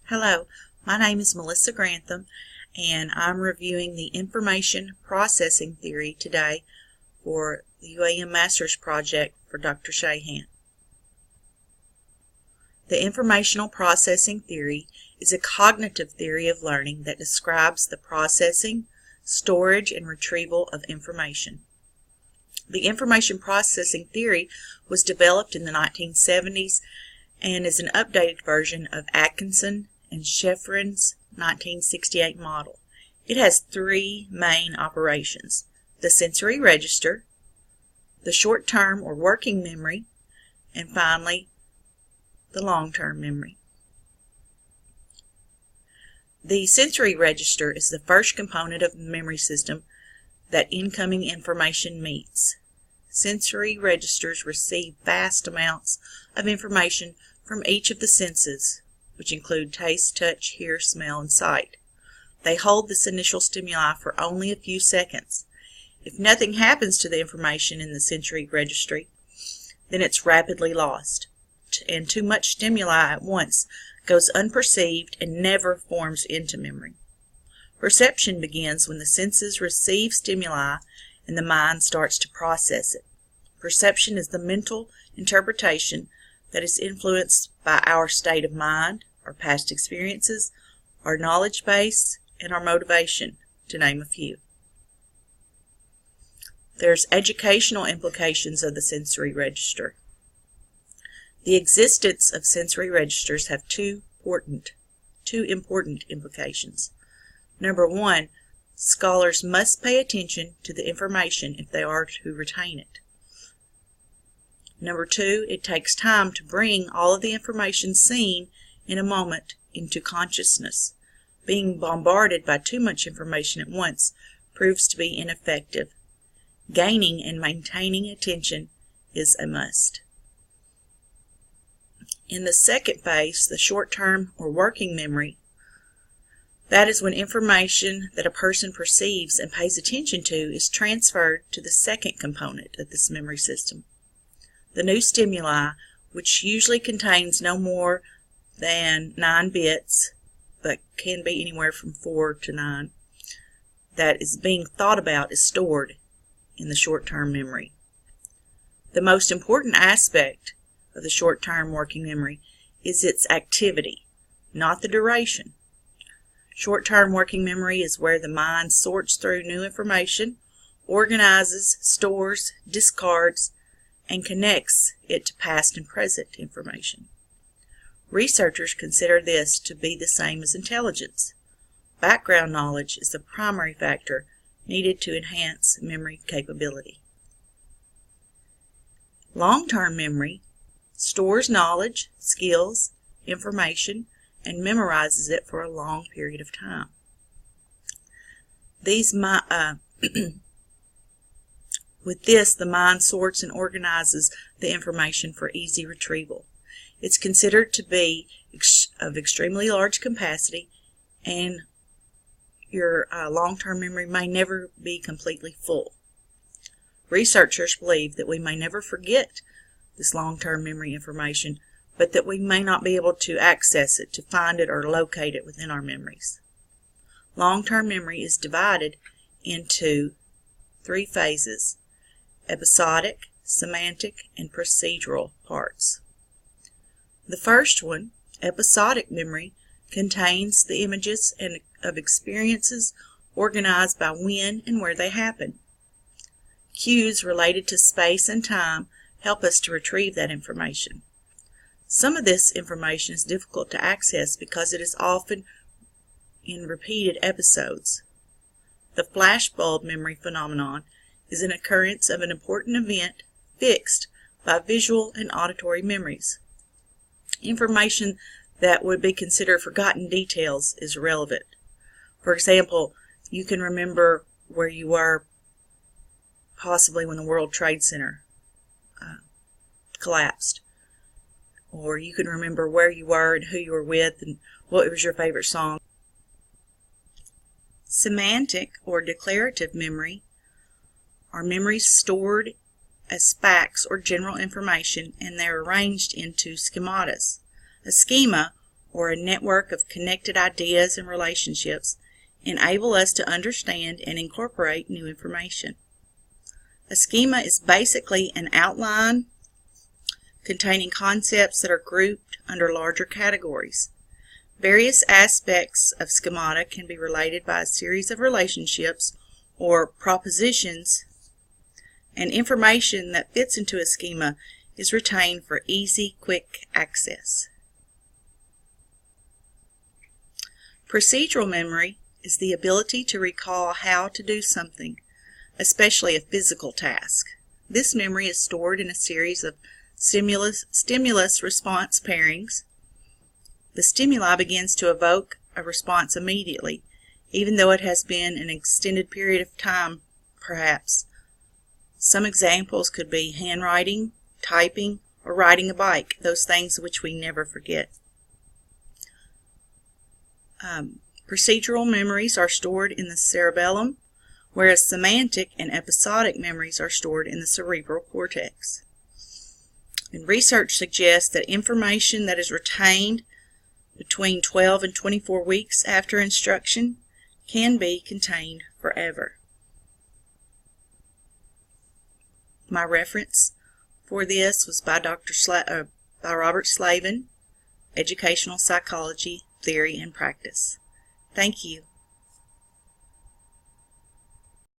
Hello, my name is Melissa Grantham, and I'm reviewing the information processing theory today for the UAM Master's Project for Dr. Shahan. The informational processing theory is a cognitive theory of learning that describes the processing, storage, and retrieval of information. The information processing theory was developed in the 1970s and is an updated version of Atkinson and Sheffrin's 1968 model. It has three main operations: the sensory register, the short-term or working memory, and finally, the long-term memory. The sensory register is the first component of the memory system that incoming information meets. Sensory registers receive vast amounts of information from each of the senses, which include taste, touch, hear, smell, and sight. They hold this initial stimuli for only a few seconds. If nothing happens to the information in the sensory registry, then it's rapidly lost, and too much stimuli at once goes unperceived and never forms into memory. Perception begins when the senses receive stimuli and the mind starts to process it. Perception is the mental interpretation that is influenced by our state of mind, our past experiences, our knowledge base, and our motivation, to name a few. There's educational implications of the sensory register. The existence of sensory registers have two important implications. Number one, scholars must pay attention to the information if they are to retain it. Number two, it takes time to bring all of the information seen in a moment into consciousness. Being bombarded by too much information at once proves to be ineffective. Gaining and maintaining attention is a must. In the second phase, the short-term or working memory, that is when information that a person perceives and pays attention to is transferred to the second component of this memory system. The new stimuli, which usually contains no more than 9 bits, but can be anywhere from 4 to 9, that is being thought about is stored in the short-term memory. The most important aspect of the short-term working memory is its activity, not the duration. Short-term working memory is where the mind sorts through new information, organizes, stores, discards, and connects it to past and present information. Researchers consider this to be the same as intelligence. Background knowledge is the primary factor needed to enhance memory capability. Long-term memory stores knowledge, skills, information, and memorizes it for a long period of time. With this, the mind sorts and organizes the information for easy retrieval. It's considered to be of extremely large capacity, and your long-term memory may never be completely full. Researchers believe that we may never forget this long-term memory information, but that we may not be able to access it, to find it, or locate it within our memories. Long-term memory is divided into 3 phases: episodic, semantic, and procedural parts. The first one, episodic memory, contains the images of experiences organized by when and where they happen. Cues related to space and time help us to retrieve that information. Some of this information is difficult to access because it is often in repeated episodes. The flashbulb memory phenomenon is an occurrence of an important event fixed by visual and auditory memories. Information that would be considered forgotten details is relevant. For example, you can remember where you were possibly when the World Trade Center collapsed. Or you can remember where you were and who you were with and what was your favorite song. Semantic or declarative memory are memories stored as facts or general information, and they're arranged into schematas. A schema, or a network of connected ideas and relationships, enable us to understand and incorporate new information. A schema is basically an outline containing concepts that are grouped under larger categories. Various aspects of schemata can be related by a series of relationships or propositions, and information that fits into a schema is retained for easy, quick access. Procedural memory is the ability to recall how to do something, especially a physical task. This memory is stored in a series of stimulus response pairings. The stimuli begins to evoke a response immediately, even though it has been an extended period of time, perhaps. Some examples could be handwriting, typing, or riding a bike, those things which we never forget. Procedural memories are stored in the cerebellum, whereas semantic and episodic memories are stored in the cerebral cortex. And research suggests that information that is retained between 12 and 24 weeks after instruction can be contained forever. My reference for this was by Robert Slavin, Educational Psychology, Theory and Practice. Thank you.